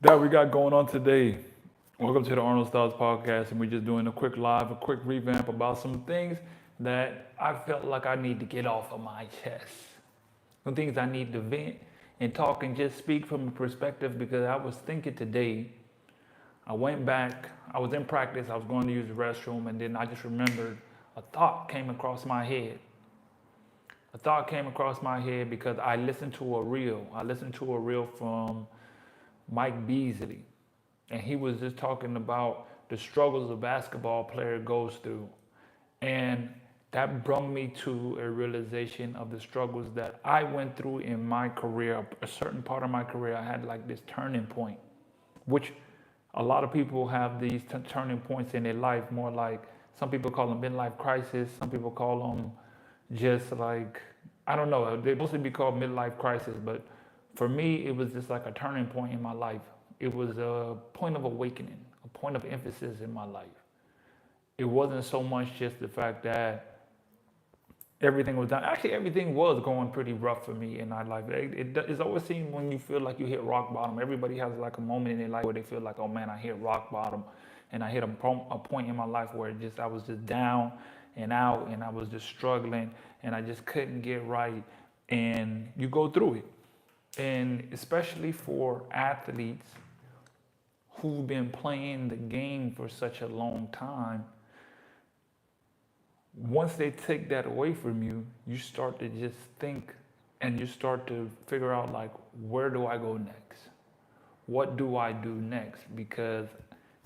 That we got going on today. Welcome to the Arnold Styles Podcast, and we're just doing a quick live, a quick revamp about some things that I felt like I need to get off of my chest. Some things I need to vent and talk and just speak from a perspective because I was thinking today, I went back, I was in practice, I was going to use the restroom, and then I just remembered a thought came across my head. A thought came across my head because I listened to a reel. I listened to a reel from Mike Beasley, and he was just talking about the struggles a basketball player goes through. And that brought me to a realization of the struggles that I went through in my career. A certain part of my career, I had like this turning point, which a lot of people have these turning points in their life, more like some people call them midlife crisis, some people call them just like, I don't know, they mostly be called midlife crisis, but for me, it was just like a turning point in my life. It was a point of awakening, a point of emphasis in my life. It wasn't so much just the fact that everything was done. Actually, everything was going pretty rough for me in my life. It's always seemed when you feel like you hit rock bottom. Everybody has like a moment in their life where they feel like, oh man, I hit rock bottom, and I hit a point in my life where I was just down and out, and I was just struggling, and I just couldn't get right. And you go through it, and especially for athletes who've been playing the game for such a long time, once they take that away from you, you start to just think and you start to figure out like, where do I go next? What do I do next? Because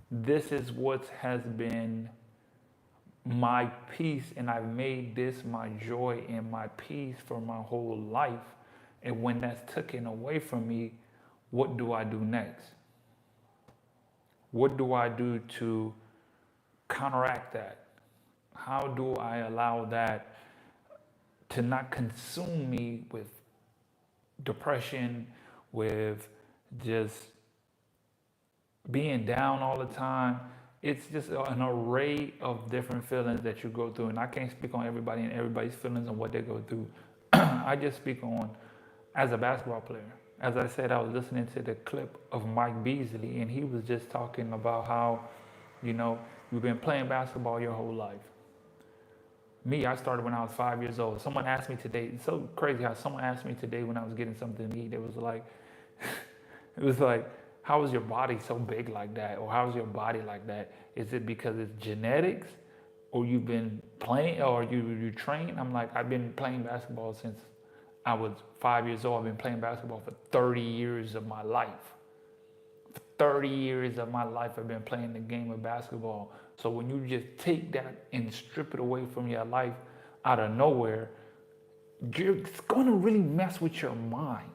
this is what has been my peace, and I've made this my joy and my peace for my whole life. And when that's taken away from me, what do I do next? What do I do to counteract that? How do I allow that to not consume me with depression, with just being down all the time? It's just an array of different feelings that you go through, and I can't speak on everybody and everybody's feelings and what they go through. I just speak on as a basketball player. As I said, I was listening to the clip of Mike Beasley, and he was just talking about how, you've been playing basketball your whole life. Me, I started when I was 5 years old. Someone asked me today, it's so crazy how someone asked me today when I was getting something to eat. It was like, it was like, how is your body so big like that? Or how is your body like that? Is it because it's genetics? Or you've been playing, or you train? I'm like, I've been playing basketball since I was 5 years old. I've been playing basketball for 30 years of my life. 30 years of my life I've been playing the game of basketball. So when you just take that and strip it away from your life out of nowhere, it's going to really mess with your mind.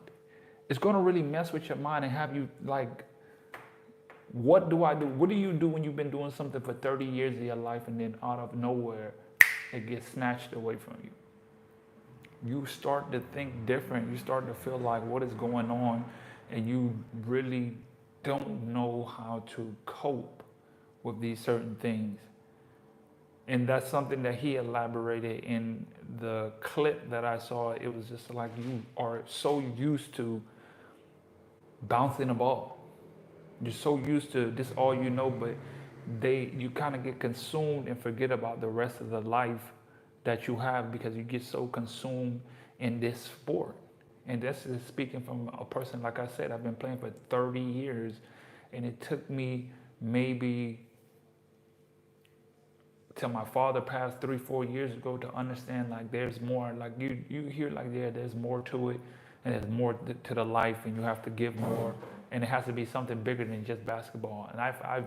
It's going to really mess with your mind and have you like, what do I do? What do you do when you've been doing something for 30 years of your life and then out of nowhere it gets snatched away from you? You start to think different. You start to feel like, what is going on? And you really don't know how to cope with these certain things. And that's something that he elaborated in the clip that I saw. It was just like, you are so used to bouncing a ball. You're so used to this all you know, but you kind of get consumed and forget about the rest of the life that you have because you get so consumed in this sport. And this is speaking from a person, like I said, I've been playing for 30 years, and it took me maybe till my father passed 3-4 years ago to understand like there's more. Like you hear like, yeah, there's more to it, and there's more to the life, and you have to give more, and it has to be something bigger than just basketball. And I've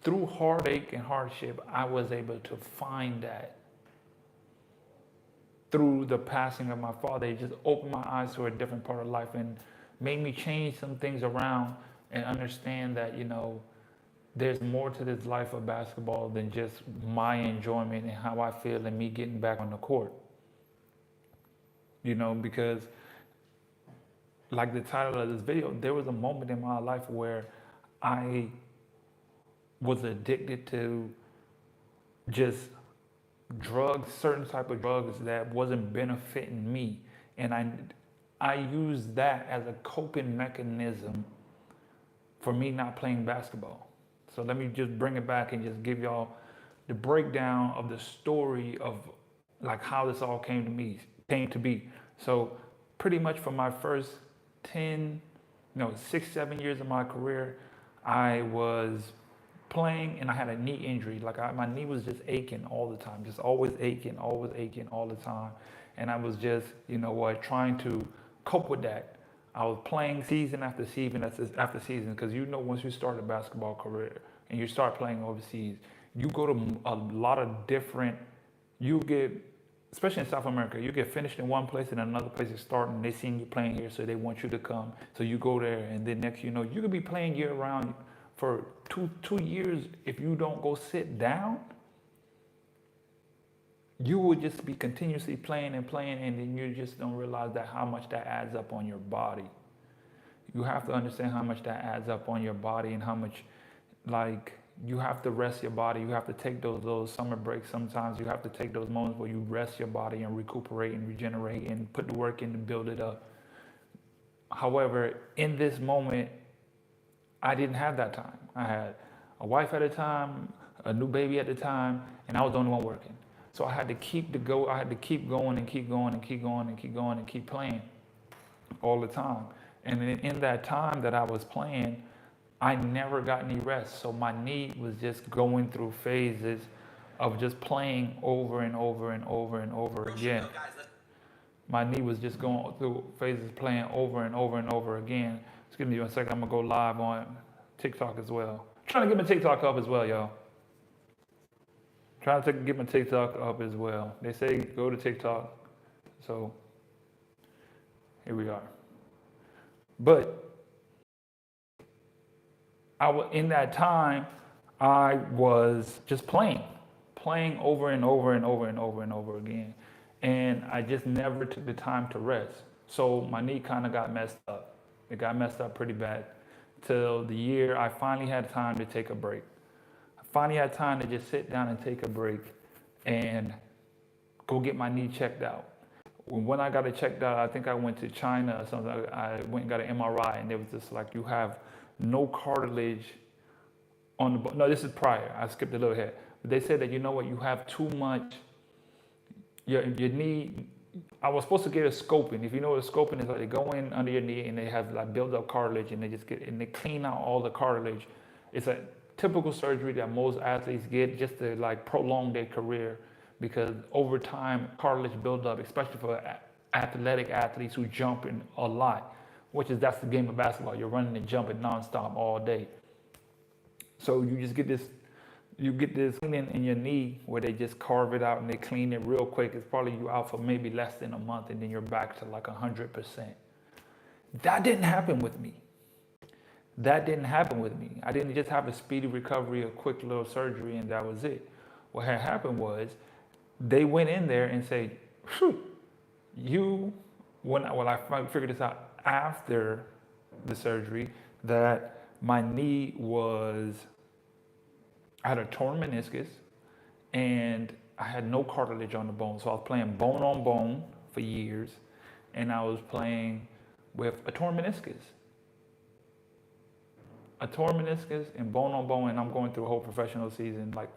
through heartache and hardship, I was able to find that. Through the passing of my father, it just opened my eyes to a different part of life and made me change some things around and understand that, there's more to this life of basketball than just my enjoyment and how I feel and me getting back on the court. Because like the title of this video, there was a moment in my life where I was addicted to just drugs, certain type of drugs that wasn't benefiting me. And I used that as a coping mechanism for me not playing basketball. So let me just bring it back and just give y'all the breakdown of the story of like how this all came to be. So pretty much for my first 10, no, 6, 7 years of my career, I was playing and I had a knee injury. My knee was just aching all the time, just always aching all the time. And I was just, trying to cope with that. I was playing season after season after season because once you start a basketball career and you start playing overseas, you go to a lot of different, especially in South America, you get finished in one place and another place is starting. They seen you playing here, so they want you to come. So you go there, and then next you could be playing year round for two years. If you don't go sit down, you will just be continuously playing, and then you just don't realize that how much that adds up on your body. You have to understand how much that adds up on your body and how much, you have to rest your body. You have to take those summer breaks. Sometimes you have to take those moments where you rest your body and recuperate and regenerate and put the work in to build it up. However, in this moment, I didn't have that time. I had a wife at the time, a new baby at the time, and I was the only one working. So I had to keep going and keep going and keep going and keep going and keep playing all the time. And in that time that I was playing, I never got any rest. So my knee was just going through phases of just playing over and over and over and over again. My knee was just going through phases playing over and over and over again. Excuse me a second, I'm gonna go live on TikTok as well. I'm trying to get my TikTok up as well, y'all. Trying to get my TikTok up as well. They say go to TikTok. So here we are. But in that time, I was just playing over and over and over and over and over again. And I just never took the time to rest. So my knee kind of got messed up. It got messed up pretty bad till the year I finally had time to take a break. I finally had time to just sit down and take a break and go get my knee checked out. When I got it checked out, I think I went to China or something. I went and got an MRI, and it was just like, you have no cartilage on the bone. No, this is prior. I skipped a little ahead. But they said that, you have too much, your knee. I was supposed to get a scoping. If you know what a scoping is, like they go in under your knee and they have like build up cartilage and they clean out all the cartilage. It's a typical surgery that most athletes get just to like prolong their career, because over time cartilage build up, especially for athletic athletes who jump in a lot, that's the game of basketball. You're running and jumping nonstop all day. So you just get this cleaning in your knee where they just carve it out and they clean it real quick. It's probably you out for maybe less than a month, and then you're back to like 100%. That didn't happen with me. I didn't just have a speedy recovery, a quick little surgery, and that was it. What had happened was they went in there and said, I figured this out after the surgery, that my knee I had a torn meniscus and I had no cartilage on the bone. So I was playing bone on bone for years, and I was playing with a torn meniscus. And bone on bone, and I'm going through a whole professional season. Like,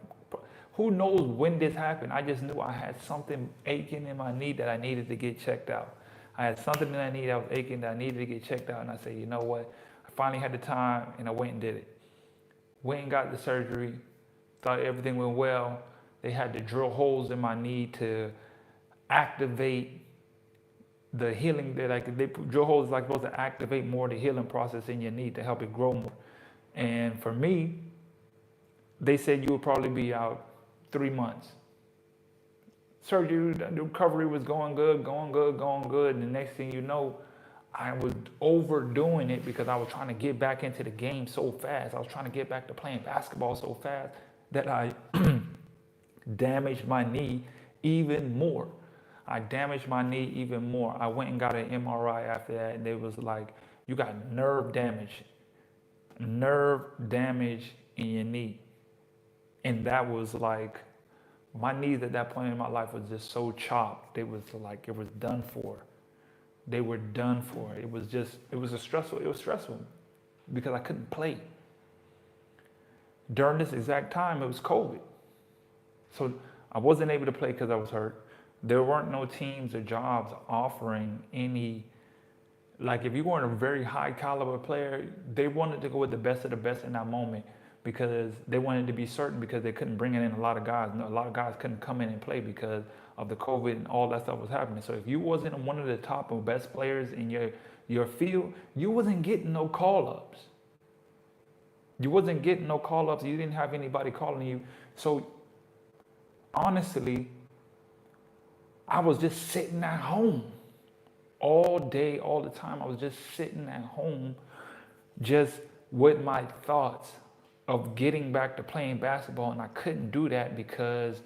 who knows when this happened? I just knew I had something aching in my knee that I needed to get checked out. I had something that I needed that was aching that I needed to get checked out, and I said, you know what? I finally had the time, and I went and did it. Went and got the surgery. Thought everything went well. They had to drill holes in my knee to activate the healing. They put drill holes like supposed to activate more of the healing process in your knee to help it grow more. And for me, they said you would probably be out 3 months. Surgery, the recovery was going good. And the next thing you know, I was overdoing it because I was trying to get back into the game so fast. I was trying to get back to playing basketball so fast that I damaged my knee even more. I went and got an MRI after that, and it was like, you got nerve damage in your knee. And that was like, my knees at that point in my life was just so chopped. It was like, it was done for. They were done for. It was stressful. because I couldn't play. During this exact time, it was COVID. So I wasn't able to play because I was hurt. There weren't no teams or jobs offering any, like if you weren't a very high caliber player, they wanted to go with the best of the best in that moment because they wanted to be certain because they couldn't bring in a lot of guys. A lot of guys couldn't come in and play because of the COVID and all that stuff was happening. So if you wasn't one of the top or best players in your field, you wasn't getting no call-ups. You wasn't getting no call-ups. You didn't have anybody calling you. So honestly, I was just sitting at home all day, all the time. I was just sitting at home just with my thoughts of getting back to playing basketball, and I couldn't do that because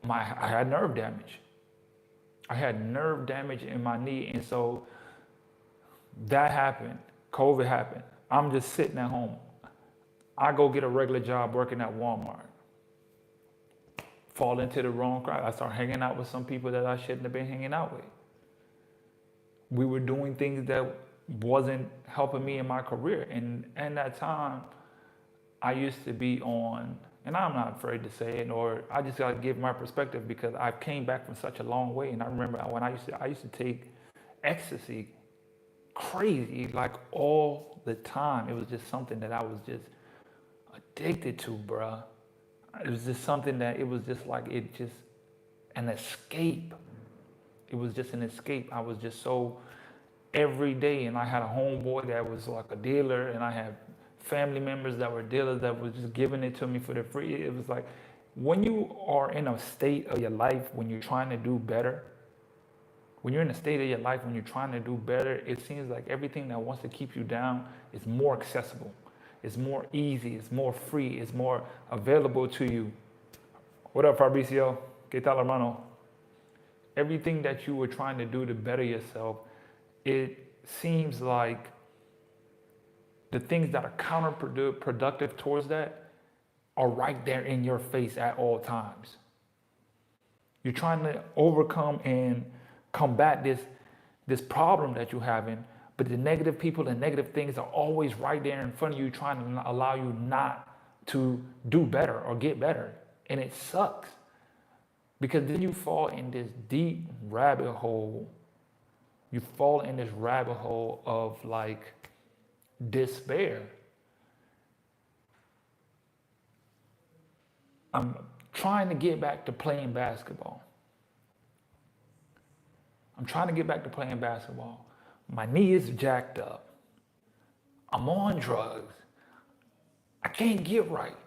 I had nerve damage. I had nerve damage in my knee, and so that happened. COVID happened. I'm just sitting at home. I go get a regular job working at Walmart. Fall into the wrong crowd. I start hanging out with some people that I shouldn't have been hanging out with. We were doing things that wasn't helping me in my career. And at that time, I used to be on, and I'm not afraid to say it, or I just gotta give my perspective because I came back from such a long way. And I remember when I used to take ecstasy crazy, like all the time. It was just something that I was just addicted to, bruh. It was just something that it was just like, an escape. It was just an escape. I was just so every day, and I had a homeboy that was like a dealer, and I had family members that were dealers that was just giving it to me for the free. It was like, when you are in a state of your life, when you're trying to do better, when you're in a state of your life, when you're trying to do better, it seems like everything that wants to keep you down is more accessible. It's more easy, it's more free, it's more available to you. What up, Fabricio? ¿Qué tal, hermano? Everything that you were trying to do to better yourself, it seems like the things that are counterproductive towards that are right there in your face at all times. You're trying to overcome and combat this problem that you're having, but the negative people and negative things are always right there in front of you, trying to allow you not to do better or get better. And it sucks because then you fall in this deep rabbit hole. You fall in this rabbit hole of like despair. I'm trying to get back to playing basketball. My knee is jacked up. I'm on drugs. I can't get right.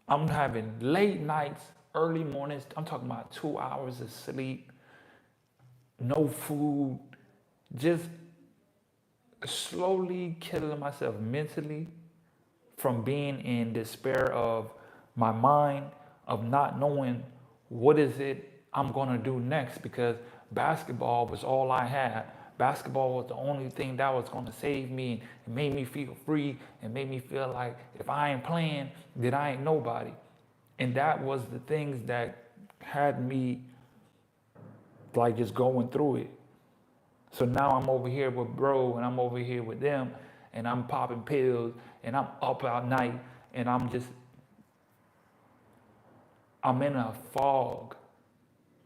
I'm having late nights, early mornings. I'm talking about 2 hours of sleep, no food, just slowly killing myself mentally from being in despair of my mind, of not knowing what is it I'm gonna do next, because basketball was all I had. Basketball was the only thing that was gonna save me and made me feel free and made me feel like if I ain't playing, then I ain't nobody. And that was the things that had me like just going through it. So now I'm over here with bro and I'm over here with them and I'm popping pills and I'm up all night and I'm in a fog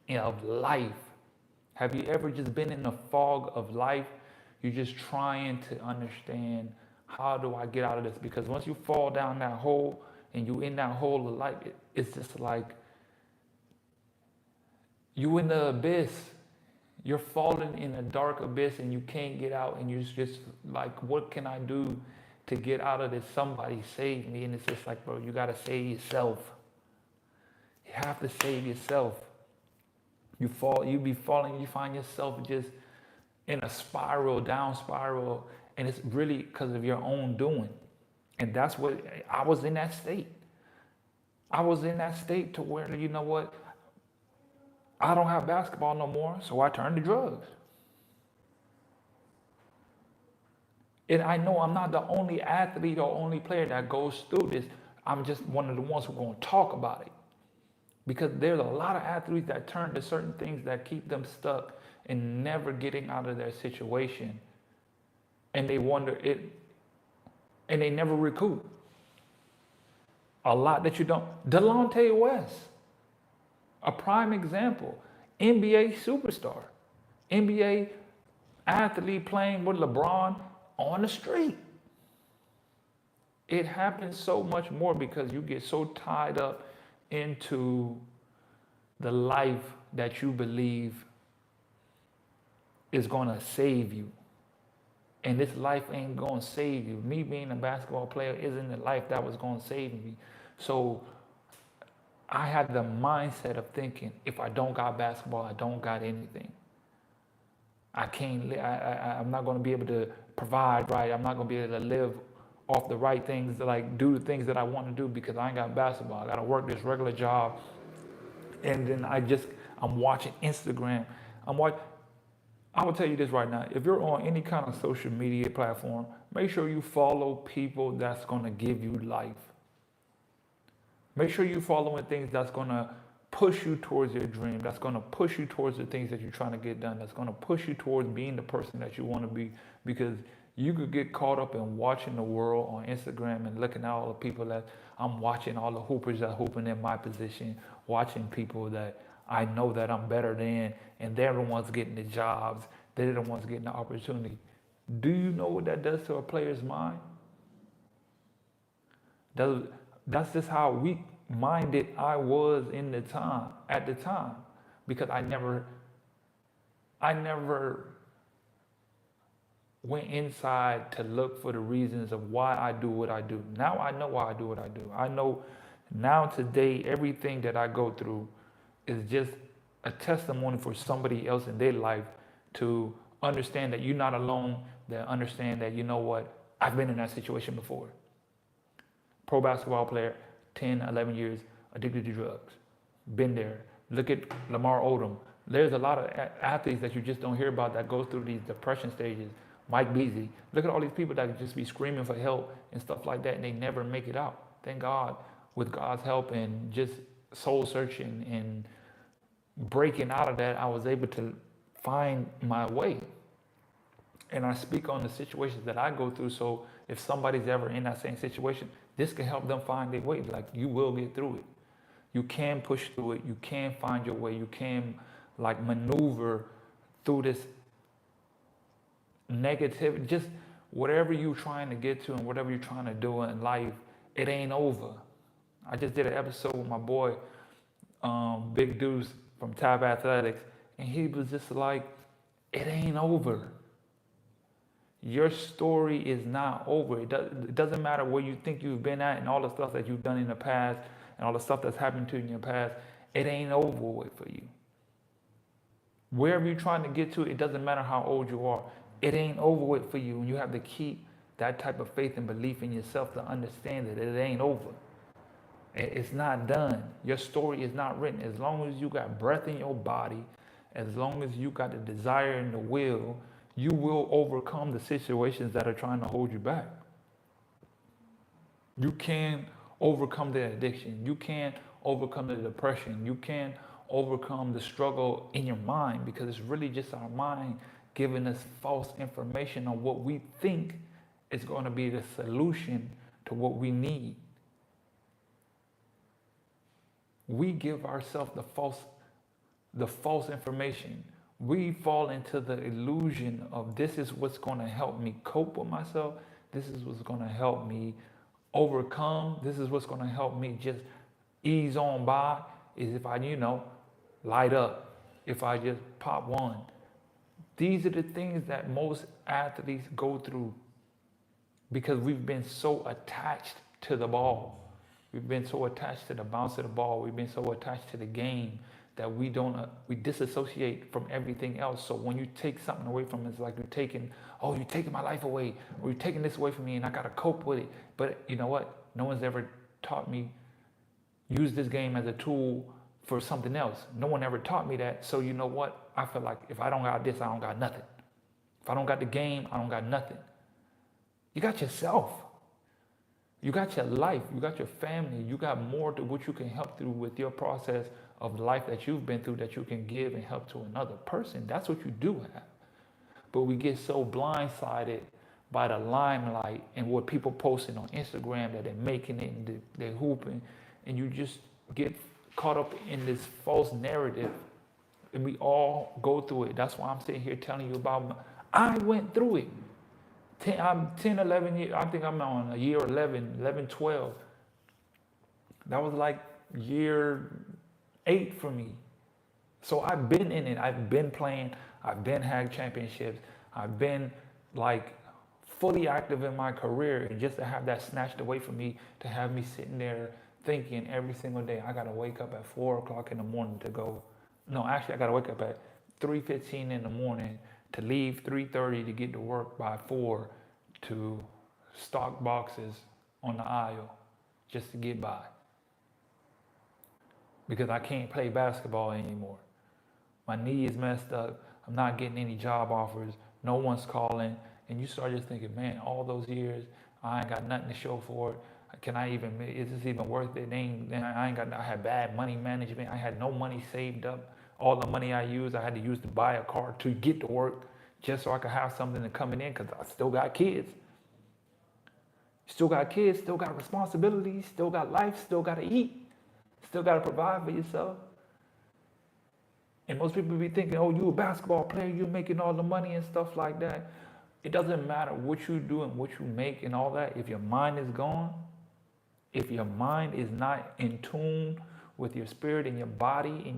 of life. Have you ever just been in the fog of life? You're just trying to understand, how do I get out of this? Because once you fall down that hole and you in that hole of life, it's just like you in the abyss. You're falling in a dark abyss and you can't get out, and you're just like, what can I do to get out of this? Somebody save me. And it's just like, bro, you gotta save yourself. You have to save yourself. You be falling, you find yourself just in a spiral, down spiral, and it's really because of your own doing. And that's what, I was in that state. I was in that state to where, you know what, I don't have basketball no more, so I turned to drugs. And I know I'm not the only athlete or only player that goes through this. I'm just one of the ones who are going to talk about it. Because there's a lot of athletes that turn to certain things that keep them stuck and never getting out of their situation. and they wonder it, and they never recoup. A lot that you don't. Delonte West, a prime example, NBA superstar, NBA athlete playing with LeBron on the street. It happens so much more because you get so tied up into the life that you believe is going to save you. And this life ain't going to save you. Me being a basketball player isn't the life that was going to save me. So I had the mindset of thinking, if I don't got basketball, I don't got anything. I can't. I'm not going to be able to provide right. I'm not going to be able to live off the right things, like do the things that I want to do because I ain't got basketball. I got to work this regular job, and then I'm watching Instagram. I will tell you this right now. If you're on any kind of social media platform, make sure you follow people that's going to give you life. Make sure you're following things that's going to push you towards your dream, that's going to push you towards the things that you're trying to get done, that's going to push you towards being the person that you want to be, because you could get caught up in watching the world on Instagram and looking at all the people that I'm watching, all the hoopers that are hooping in my position, watching people that I know that I'm better than, and they're the ones getting the jobs, they're the ones getting the opportunity. Do you know what that does to a player's mind? That's just how weak-minded I was at the time, because I never went inside to look for the reasons of why I do what I do. Now I know why I do what I do. I know now today everything that I go through is just a testimony for somebody else in their life to understand that you're not alone, that understand that, you know what, I've been in that situation before. Pro basketball player, 10, 11 years, addicted to drugs. Been there. Look at Lamar Odom. There's a lot of athletes that you just don't hear about that go through these depression stages. Mike Beasley. Look at all these people that just be screaming for help and stuff like that, and they never make it out. Thank God, with God's help and just soul searching and breaking out of that, I was able to find my way. And I speak on the situations that I go through, so if somebody's ever in that same situation, this can help them find their way. Like, you will get through it. You can push through it. You can find your way. You can maneuver through this negativity. Just whatever you're trying to get to and whatever you're trying to do in life, it ain't over. I just did an episode with my boy, Big Deuce from Tab Athletics, and he was just like, it ain't over. Your story is not over. It doesn't matter where you think you've been at and all the stuff that you've done in the past and all the stuff that's happened to you in your past. It ain't over with for you. Wherever you're trying to get to, it doesn't matter how old you are. It ain't over with for you. And you have to keep that type of faith and belief in yourself to understand that it ain't over. It's not done. Your story is not written. As long as you got breath in your body, as long as you got the desire and the will, you will overcome the situations that are trying to hold you back. You can overcome the addiction. You can overcome the depression. You can overcome the struggle in your mind, because it's really just our mind giving us false information on what we think is going to be the solution to what we need. We give ourselves the false information. We fall into the illusion of, this is what's going to help me cope with myself. This is what's going to help me overcome. This is what's going to help me just ease on by, is if I, light up, if I just pop one. These are the things that most athletes go through because we've been so attached to the ball. We've been so attached to the bounce of the ball. We've been so attached to the game that we disassociate from everything else. So when you take something away from it, it's like you're taking my life away, or you're taking this away from me and I got to cope with it. But you know what? No one's ever taught me use this game as a tool for something else. No one ever taught me that. So you know what? I feel like if I don't got this, I don't got nothing. If I don't got the game, I don't got nothing. You got yourself. You got your life. You got your family. You got more to what you can help through with your process of life that you've been through, that you can give and help to another person. That's what you do have. But we get so blindsided by the limelight and what people posting on Instagram that they're making it and they're hooping, and you just get caught up in this false narrative, and we all go through it. That's why I'm sitting here telling you about. I went through it. I'm 10, 11 years. I think I'm on a year 11, 12. That was like year 8 for me. So I've been in it. I've been playing. I've been had championships. I've been like fully active in my career, and just to have that snatched away from me, to have me sitting there thinking every single day, I gotta wake up at 4 o'clock in the morning to go. No, actually, I gotta wake up at 3:15 in the morning to leave 3:30 to get to work by 4 to stock boxes on the aisle just to get by because I can't play basketball anymore. My knee is messed up. I'm not getting any job offers. No one's calling. And you start just thinking, man, all those years, I ain't got nothing to show for it. Can I even, is this even worth it? I had bad money management. I had no money saved up. All the money I used, I had to use to buy a car to get to work just so I could have something to coming in because I still got kids. Still got kids, still got responsibilities, still got life, still got to eat, still got to provide for yourself. And most people be thinking, oh, you a basketball player, you're making all the money and stuff like that. It doesn't matter what you do and what you make and all that. If your mind is gone, if your mind is not in tune with your spirit and your body, and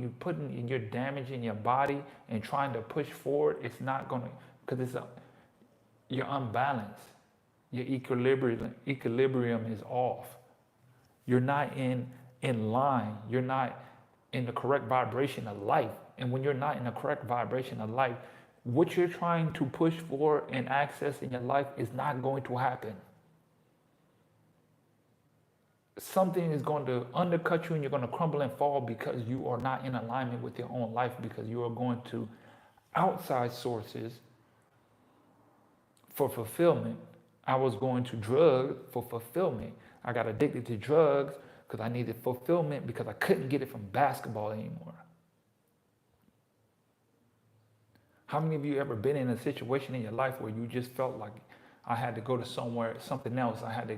you're damaging your body and trying to push forward, it's not going to, because you're unbalanced. Your equilibrium is off. You're not in line. You're not in the correct vibration of life. And when you're not in the correct vibration of life, what you're trying to push for and access in your life is not going to happen. Something is going to undercut you and you're going to crumble and fall because you are not in alignment with your own life, because you are going to outside sources for fulfillment. I was going to drugs for fulfillment. I got addicted to drugs because I needed fulfillment because I couldn't get it from basketball anymore. How many of you ever been in a situation in your life where you just felt like I had to go to something else? I had to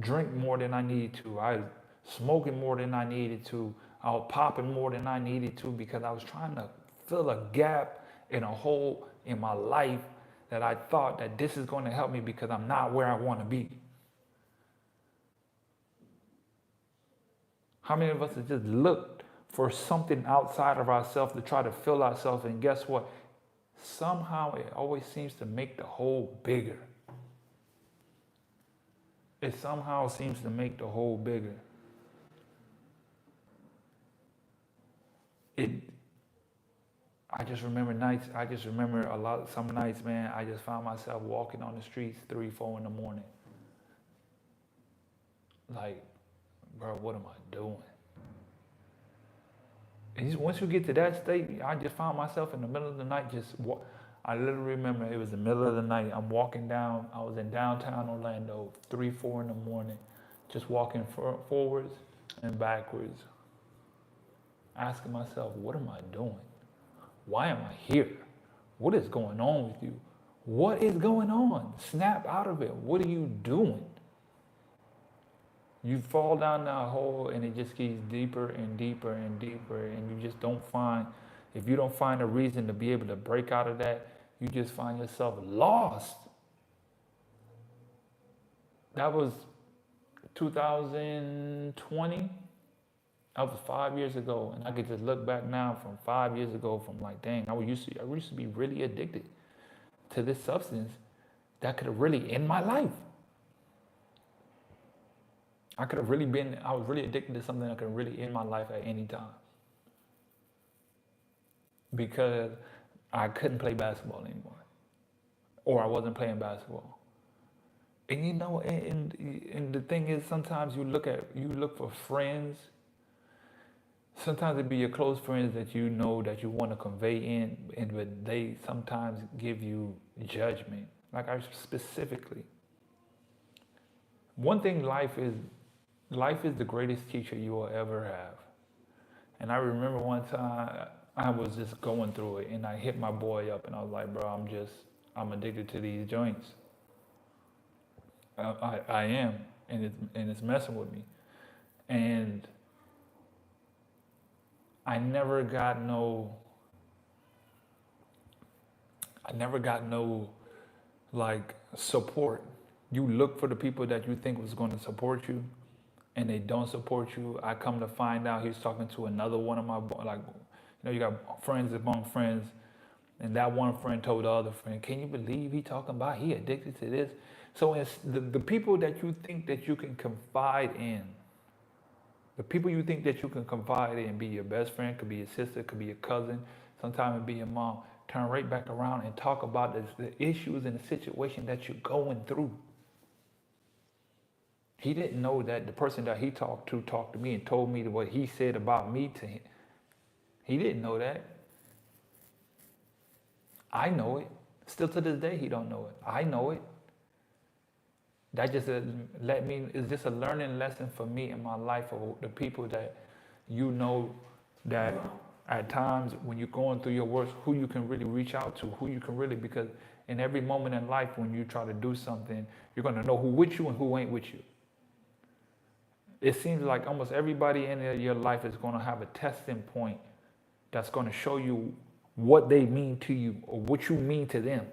drink more than I needed to. I was smoking more than I needed to. I was popping more than I needed to because I was trying to fill a gap in a hole in my life that I thought that this is going to help me because I'm not where I want to be. How many of us have just looked for something outside of ourselves to try to fill ourselves, and guess what? Somehow it always seems to make the hole bigger. It somehow seems to make the hole bigger. I just remember some nights, man, I just found myself walking on the streets 3, 4 in the morning. Like, bro, what am I doing? And once you get to that state, I just found myself in the middle of the night I literally remember it was the middle of the night. I'm walking down, I was in downtown Orlando, 3, 4 in the morning, just walking forwards and backwards, asking myself, what am I doing? Why am I here? What is going on with you? What is going on? Snap out of it. What are you doing? You fall down that hole and it just gets deeper and deeper and deeper, and you just don't find, if you don't find a reason to be able to break out of that, you just find yourself lost. That was 2020. That was 5 years ago, and I could just look back now from 5 years ago, from like, dang, I used to be really addicted to this substance that could have really ended my life. I was really addicted to something that could really end my life at any time. Because I couldn't play basketball anymore. Or I wasn't playing basketball. And you know, and the thing is, sometimes you look for friends. Sometimes it be your close friends that you know that you want to convey in, but they sometimes give you judgment. Like specifically. One thing, life is the greatest teacher you will ever have. And I remember one time I was just going through it and I hit my boy up and I was like, bro, I'm addicted to these joints. I am, and it's messing with me. And I never got no, I never got no like support. You look for the people that you think was going to support you, and they don't support you. I come to find out he's talking to another one of my like, you got friends among friends, and that one friend told the other friend, "Can you believe he talking about he addicted to this?" So it's the people that you think that you can confide in, the people you think that you can confide in, be your best friend, could be your sister, could be your cousin, sometimes it be your mom. Turn right back around and talk about the issues and the situation that you're going through. He didn't know that the person that he talked to me and told me what he said about me to him. He didn't know that. I know it. Still to this day, he don't know it. I know it. That just it's just a learning lesson for me in my life of the people that you know that at times when you're going through your worst, who you can really reach out to, who you can really, because in every moment in life when you try to do something, you're going to know who with you and who ain't with you. It seems like almost everybody in your life is going to have a testing point that's going to show you what they mean to you or what you mean to them,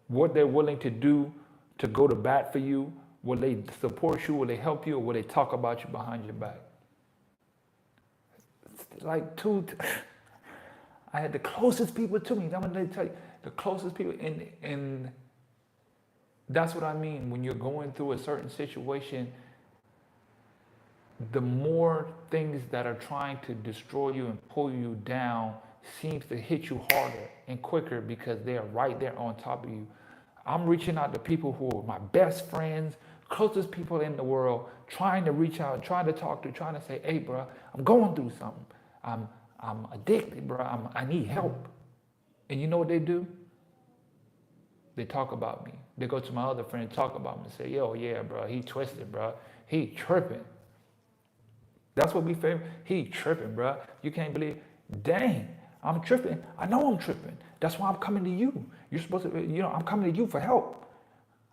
what they're willing to do to go to bat for you. Will they support you? Will they help you? Or will they talk about you behind your back? It's like I had the closest people to me. I'm going to tell you, the closest people. And that's what I mean. When you're going through a certain situation, the more things that are trying to destroy you and pull you down seems to hit you harder and quicker because they are right there on top of you. I'm reaching out to people who are my best friends, closest people in the world, trying to reach out, trying to talk to, trying to say, "Hey, bro, I'm going through something. I'm addicted, bro. I need help." And you know what they do? They talk about me. They go to my other friend and talk about me and say, "Yo, yeah, bro, he twisted, bro. He tripping." That's what we favor. He tripping, bro. You can't believe. Dang, I'm tripping. I know I'm tripping. That's why I'm coming to you. You're supposed to, I'm coming to you for help.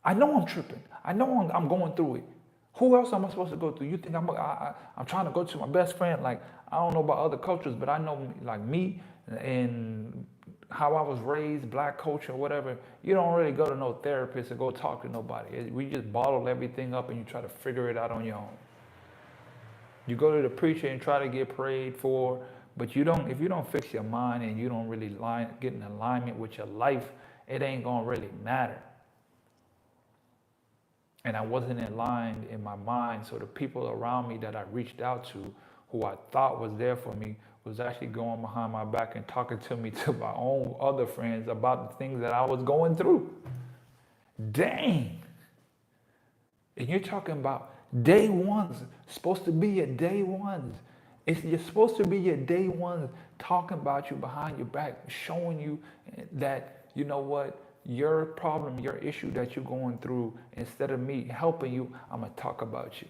I know I'm tripping. I know I'm going through it. Who else am I supposed to go through? You think I'm trying to go to my best friend? Like, I don't know about other cultures, but I know like me and how I was raised, black culture, whatever. You don't really go to no therapist or go talk to nobody. We just bottle everything up and you try to figure it out on your own. You go to the preacher and try to get prayed for, but you don't. If you don't fix your mind and you don't really get in alignment with your life, it ain't gonna really matter. And I wasn't aligned in my mind, so the people around me that I reached out to, who I thought was there for me, was actually going behind my back and talking to me to my own other friends about the things that I was going through. Dang! And you're talking about day ones, supposed to be your day ones. You're supposed to be your day ones talking about you behind your back, showing you that, you know what, your problem, your issue that you're going through, instead of me helping you, I'm going to talk about you.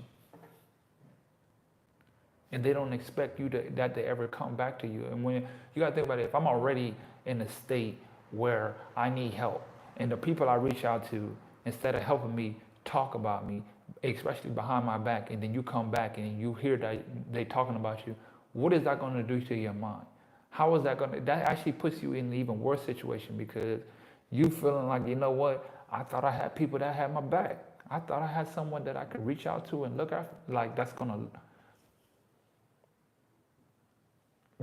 And they don't expect you that to ever come back to you. And when you got to think about it, if I'm already in a state where I need help, and the people I reach out to, instead of helping me, talk about me, especially behind my back, and then you come back and you hear that they talking about you, what is that going to do to your mind? How is that going to, that actually puts you in an even worse situation, because you feeling like, you know what, I thought I had people that had my back. I thought I had someone that I could reach out to and look after. Like, that's going to,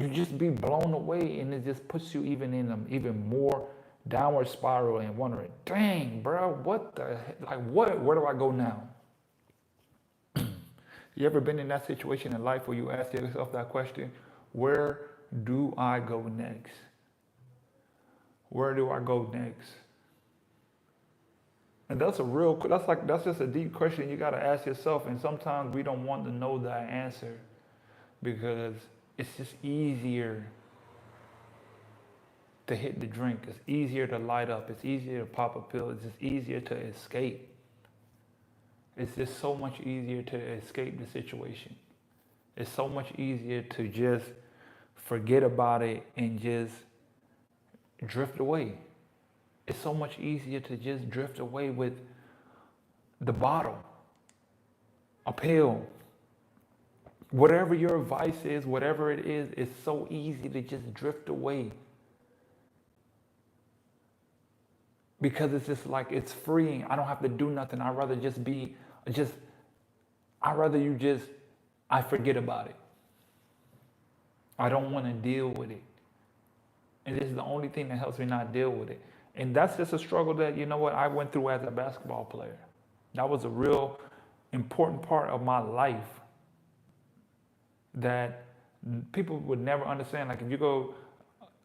you just be blown away, and it just puts you even in an even more downward spiral and wondering, dang, bro, what the heck? Like, where do I go now? You ever been in that situation in life where you ask yourself that question, where do I go next? Where do I go next? And that's just a deep question you got to ask yourself. And sometimes we don't want to know that answer because it's just easier to hit the drink. It's easier to light up. It's easier to pop a pill. It's just easier to escape. It's just so much easier to escape the situation. It's so much easier to just forget about it and just drift away. It's so much easier to just drift away with the bottle, a pill, whatever your vice is, whatever it is, it's so easy to just drift away. Because it's just like, it's freeing. I don't have to do nothing. I'd rather just be, I'd rather I forget about it. I don't want to deal with it. And this is the only thing that helps me not deal with it. And that's just a struggle that, you know what, I went through as a basketball player. That was a real important part of my life that people would never understand. Like if you go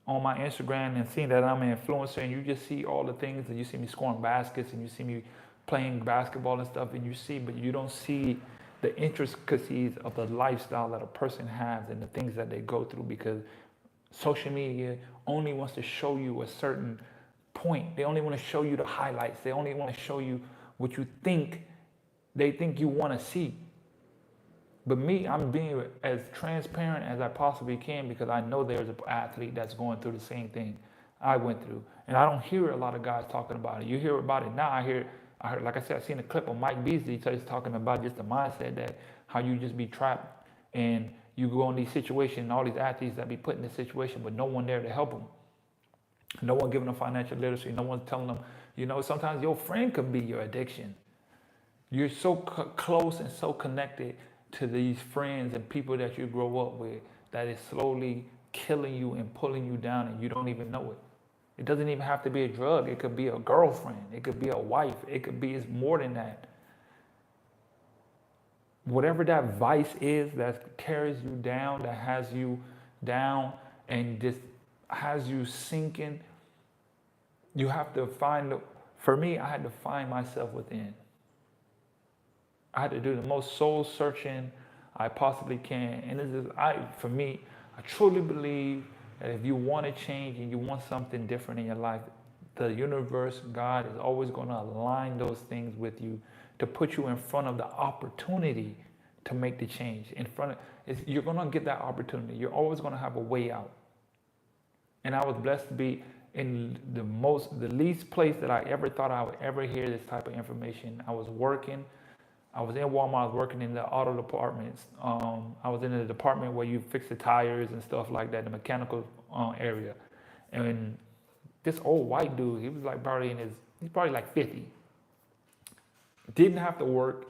on my Instagram and see that I'm an influencer and you just see all the things and you see me scoring baskets and you see me playing basketball and stuff and you see, but you don't see the intricacies of the lifestyle that a person has and the things that they go through, because social media only wants to show you a certain point. They only want to show you the highlights. They only want to show you what they think you want to see. But me, I'm being as transparent as I possibly can because I know there's an athlete that's going through the same thing I went through. And I don't hear a lot of guys talking about it. You hear about it now. I heard, like I said, I seen a clip of Mike Beasley talking about just the mindset that how you just be trapped and you go in these situations and all these athletes that be put in this situation, but no one there to help them. No one giving them financial literacy. No one telling them, you know, sometimes your friend could be your addiction. You're so close and so connected to these friends and people that you grow up with that is slowly killing you and pulling you down and you don't even know it. It doesn't even have to be a drug. It could be a girlfriend. It could be a wife. It could be, it's more than that. Whatever that vice is that carries you down, that has you down and just has you sinking, you have to for me, I had to find myself within. I had to do the most soul searching I possibly can. And this is, for me, I truly believe that if you want to change and you want something different in your life, the universe, God is always going to align those things with you to put you in front of the opportunity to make the change. You're going to get that opportunity. You're always going to have a way out. And I was blessed to be in the least place that I ever thought I would ever hear this type of information. I was in Walmart, I was working in the auto departments. I was in the department where you fix the tires and stuff like that, the mechanical area. And this old white dude, he was like he's probably like 50. Didn't have to work,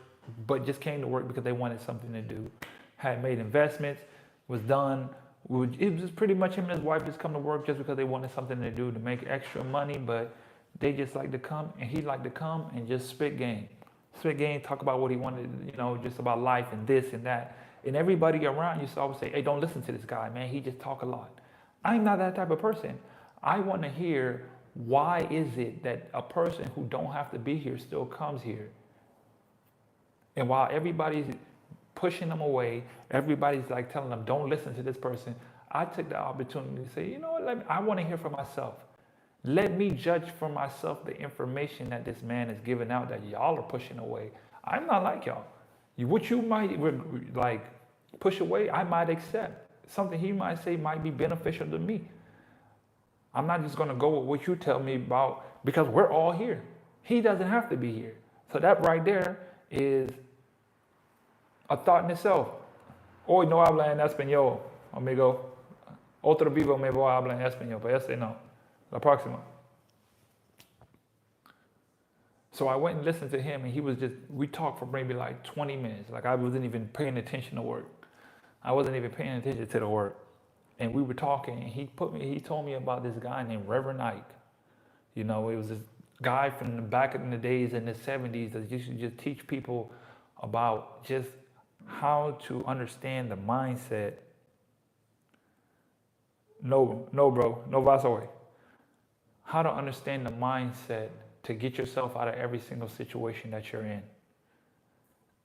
but just came to work because they wanted something to do. Had made investments, was done. It was pretty much him and his wife just come to work just because they wanted something to do to make extra money, but they just like to come, and he liked to come and just spit game. Talk about what he wanted, you know, just about life and this and that. And everybody around used to always say, hey, don't listen to this guy, man. He just talk a lot. I'm not that type of person. I want to hear, why is it that a person who don't have to be here still comes here? And while everybody's pushing them away, everybody's like telling them, don't listen to this person, I took the opportunity to say, you know what, I want to hear for myself. Let me judge for myself the information that this man is giving out that y'all are pushing away. I'm not like y'all. What you might like push away, I might accept. Something he might say might be beneficial to me. I'm not just going to go with what you tell me about, because we're all here. He doesn't have to be here. So that right there is a thought in itself. Hoy no habla en español, amigo. Otro vivo me voy a hablar en español, pero este no. La próxima. So I went and listened to him, and we talked for maybe like 20 minutes. Like I wasn't even paying attention to work. I wasn't even paying attention to the work. And we were talking, and he told me about this guy named Reverend Ike. You know, it was this guy from the back in the days in the 70s that used to just teach people about just how to understand the mindset. No, bro, no vas away. How to understand the mindset to get yourself out of every single situation that you're in.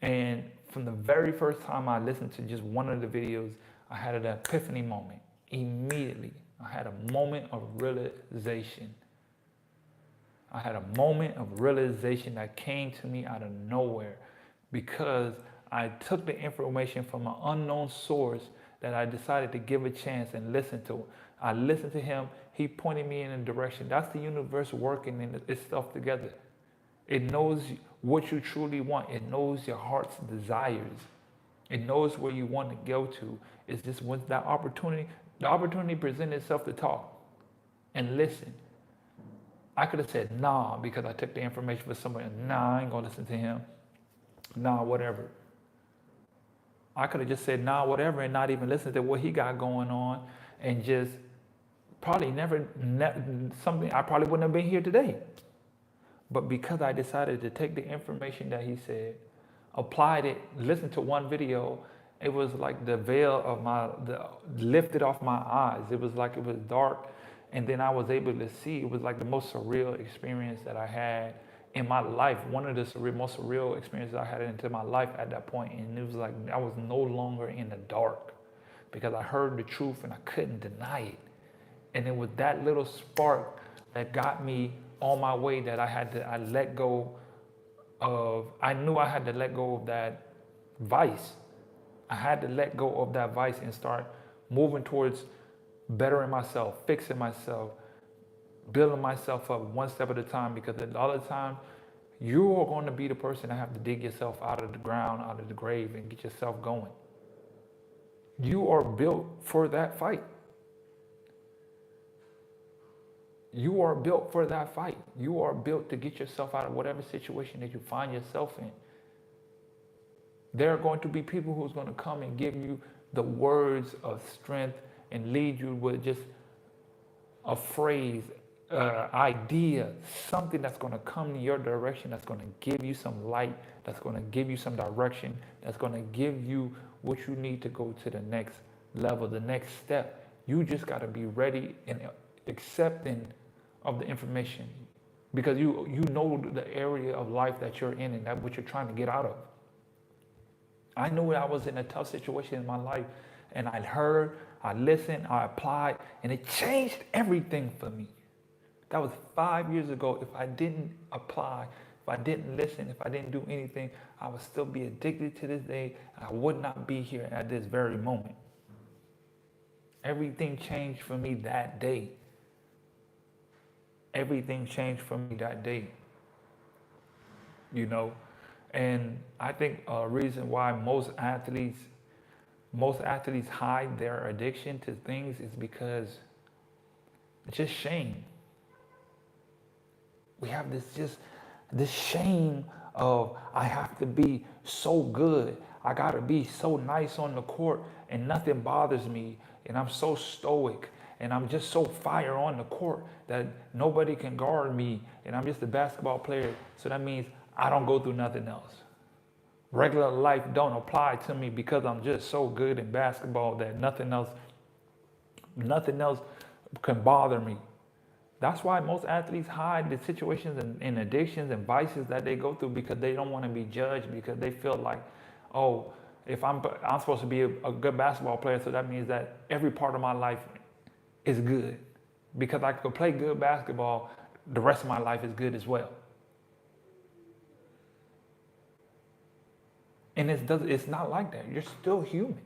And from the very first time I listened to just one of the videos, I had an epiphany moment. Immediately, I had a moment of realization. I had a moment of realization that came to me out of nowhere because I took the information from an unknown source that I decided to give a chance and listen to. I listened to him. He pointed me in a direction. That's the universe working in its stuff together. It knows what you truly want. It knows your heart's desires. It knows where you want to go to. It's just once the opportunity presented itself to talk and listen. I could have said nah because I took the information for somebody. Nah, I ain't gonna listen to him. Nah, whatever. I could have just said nah, whatever, and not even listen to what he got going on, and just probably something. I probably wouldn't have been here today. But because I decided to take the information that he said, applied it, listened to one video, it was like the veil of lifted off my eyes. It was like it was dark, and then I was able to see. It was like the most surreal experience that I had in my life. One of the most surreal experiences I had into my life at that point, and it was like I was no longer in the dark because I heard the truth and I couldn't deny it. And it was that little spark that got me on my way that I let go of. I knew I had to let go of that vice. I had to let go of that vice and start moving towards bettering myself, fixing myself, building myself up one step at a time, because a lot of the time you are going to be the person that have to dig yourself out of the ground, out of the grave, and get yourself going. You are built for that fight. You are built for that fight. You are built to get yourself out of whatever situation that you find yourself in. There are going to be people who's going to come and give you the words of strength and lead you with just a phrase, idea, something that's going to come in your direction, that's going to give you some light, that's going to give you some direction, that's going to give you what you need to go to the next level, the next step. You just got to be ready and accepting of the information, because you know the area of life that you're in and that what you're trying to get out of. I knew I was in a tough situation in my life, and I heard, I listened, I applied, and it changed everything for me. That was 5 years ago. If I didn't apply, if I didn't listen, if I didn't do anything, I would still be addicted to this day, and I would not be here at this very moment. Everything changed for me that day. Everything changed for me that day. You know, and I think a reason why most athletes hide their addiction to things is because it's just shame. We have this shame of, I have to be so good. I got to be so nice on the court and nothing bothers me. And I'm so stoic and I'm just so fire on the court that nobody can guard me. And I'm just a basketball player. So that means I don't go through nothing else. Regular life don't apply to me because I'm just so good in basketball that nothing else can bother me. That's why most athletes hide the situations and addictions and vices that they go through, because they don't want to be judged, because they feel like, oh, if I'm supposed to be a good basketball player, so that means that every part of my life is good. Because I could play good basketball, the rest of my life is good as well. And it's not like that. You're still human.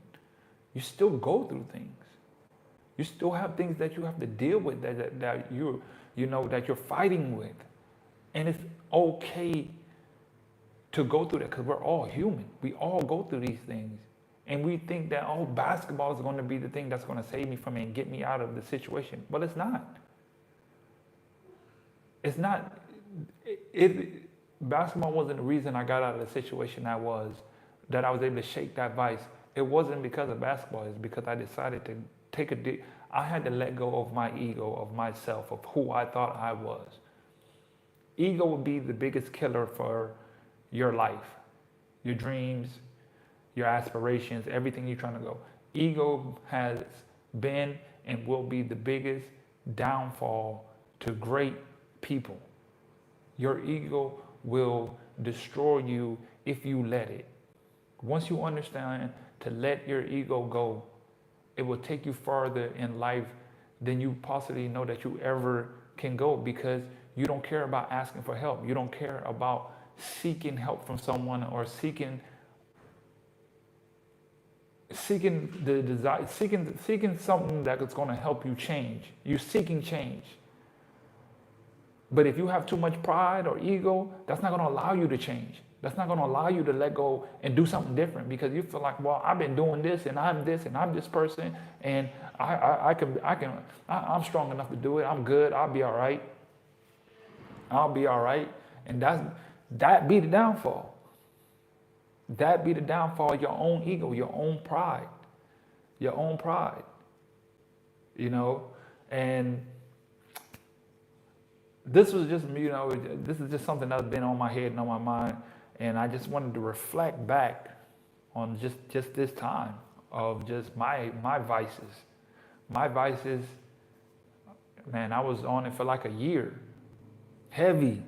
You still go through things. You still have things that you have to deal with that you're fighting with. And it's okay to go through that, because we're all human. We all go through these things. And we think that, oh, basketball is going to be the thing that's going to save me from it and get me out of the situation. But it's not. It's not. Basketball wasn't the reason I got out of the situation I was able to shake that vice. It wasn't because of basketball. It's because I decided to I had to let go of my ego, of myself, of who I thought I was. Ego would be the biggest killer for your life, your dreams, your aspirations, everything you're trying to go. Ego has been and will be the biggest downfall to great people. Your ego will destroy you if you let it. Once you understand to let your ego go, it will take you farther in life than you possibly know that you ever can go, because you don't care about asking for help. You don't care about seeking help from someone or seeking the desire, seeking something that is going to help you change. You're seeking change. But if you have too much pride or ego, that's not going to allow you to change. That's not going to allow you to let go and do something different because you feel like, well, I've been doing this and I'm this and I'm this person and I'm strong enough to do it. I'm good. I'll be all right. I'll be all right. And that be the downfall. That be the downfall of your own ego, your own pride, you know, and this was just, this is just something that's been on my head and on my mind. And I just wanted to reflect back on just this time of just my vices. My vices, man, I was on it for like a year. Heavy.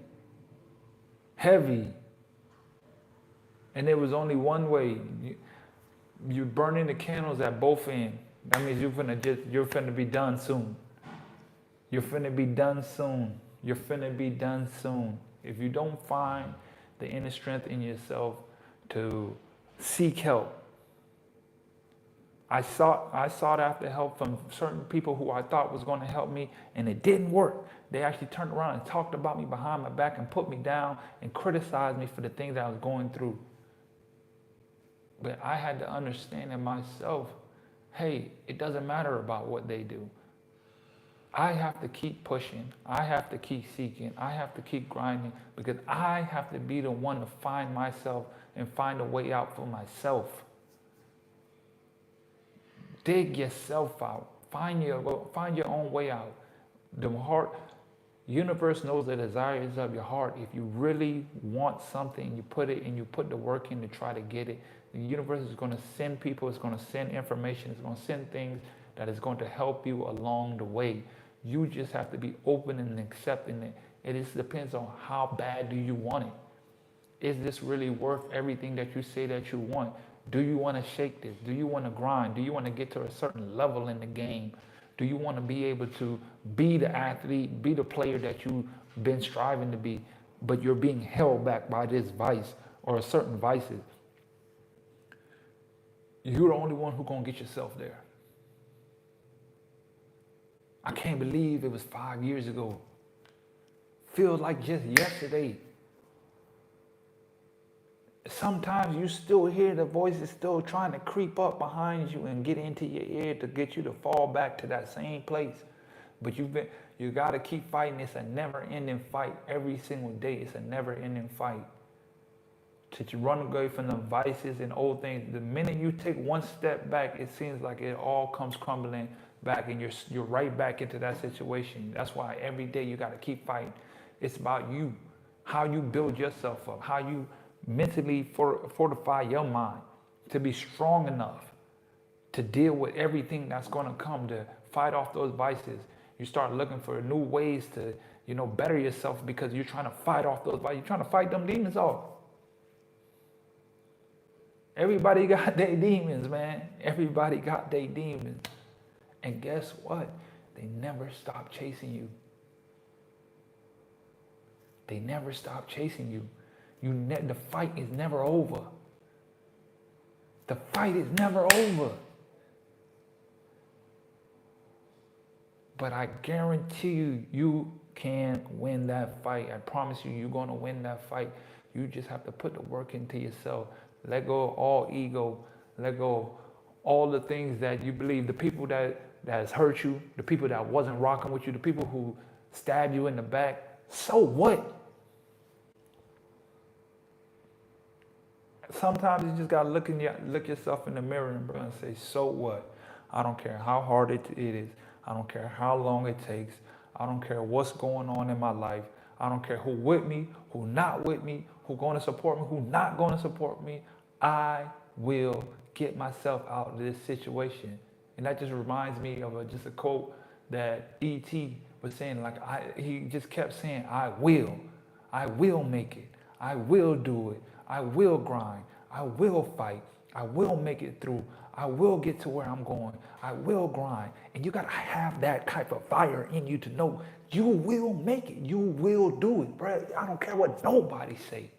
And there was only one way. You're burning the candles at both ends. That means you're finna be done soon. You're finna be done soon. You're finna be done soon. If you don't find the inner strength in yourself to seek help. I sought after help from certain people who I thought was going to help me, and it didn't work. They actually turned around and talked about me behind my back and put me down and criticized me for the things that I was going through. But I had to understand in myself, hey, it doesn't matter about what they do. I have to keep pushing. I have to keep seeking. I have to keep grinding because I have to be the one to find myself and find a way out for myself. Dig yourself out. Find your own way out. The universe knows the desires of your heart. If you really want something, you put it and you put the work in to try to get it. The universe is going to send people. It's going to send information. It's going to send things that is going to help you along the way. You just have to be open and accepting it. It just depends on how bad do you want it. Is this really worth everything that you say that you want? Do you want to shake this? Do you want to grind? Do you want to get to a certain level in the game? Do you want to be able to be the athlete, be the player that you've been striving to be, but you're being held back by this vice or certain vices? You're the only one who's going to get yourself there. I can't believe it was 5 years ago. Feels like just yesterday. Sometimes you still hear the voices still trying to creep up behind you and get into your ear to get you to fall back to that same place. But you got to keep fighting. It's a never-ending fight every single day. It's a never-ending fight. To run away from the vices and old things. The minute you take one step back, it seems like it all comes crumbling back and you're right back into that situation. That's why every day you got to keep fighting. It's about you, how you build yourself up, how you mentally fortify your mind to be strong enough to deal with everything that's going to come to fight off those vices. You start looking for new ways to, better yourself because you're trying to fight off those vices. You're trying to fight them demons off. Everybody got their demons, man. Everybody got their demons. And guess what? They never stop chasing you. They never stop chasing you. The fight is never over. The fight is never over. But I guarantee you, you can win that fight. I promise you, you're going to win that fight. You just have to put the work into yourself. Let go of all ego. Let go of all the things that you believe. The people that has hurt you, the people that wasn't rocking with you, the people who stabbed you in the back. So what? Sometimes you just gotta look yourself in the mirror and say, so what? I don't care how hard it is. I don't care how long it takes. I don't care what's going on in my life. I don't care who with me, who not with me, who going to support me, who not going to support me. I will get myself out of this situation. And that just reminds me of just a quote that E.T. was saying. He just kept saying, I will make it. I will do it. I will grind. I will fight. I will make it through. I will get to where I'm going. I will grind. And you got to have that type of fire in you to know you will make it. You will do it, bro. I don't care what nobody say.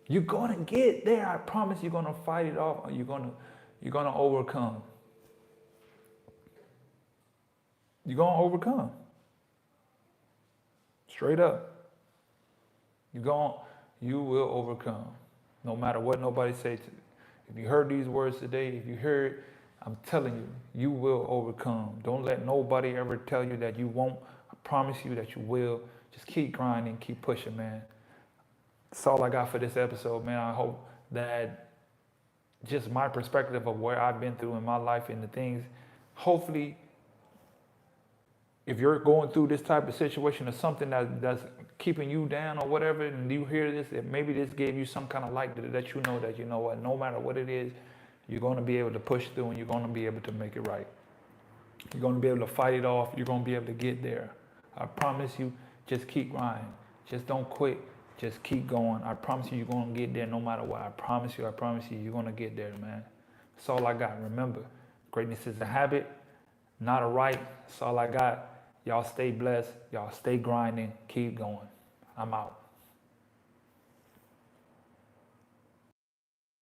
You're going to get there. I promise you're going to fight it off. You're going to overcome. You're going to overcome. Straight up. You will overcome. No matter what nobody say to you. If you heard these words today, if you heard, I'm telling you, you will overcome. Don't let nobody ever tell you that you won't. I promise you that you will. Just keep grinding, keep pushing, man. That's all I got for this episode, man. I hope that just my perspective of where I've been through in my life and the things, hopefully, if you're going through this type of situation or something that's keeping you down or whatever, and you hear this, maybe this gave you some kind of light to let you know that, you know what, no matter what it is, you're going to be able to push through and you're going to be able to make it right. You're going to be able to fight it off. You're going to be able to get there. I promise you, just keep grinding. Just don't quit. Just keep going. I promise you, you're going to get there no matter what. I promise you, you're going to get there, man. That's all I got. Remember, greatness is a habit, not a right. That's all I got. Y'all stay blessed. Y'all stay grinding. Keep going. I'm out.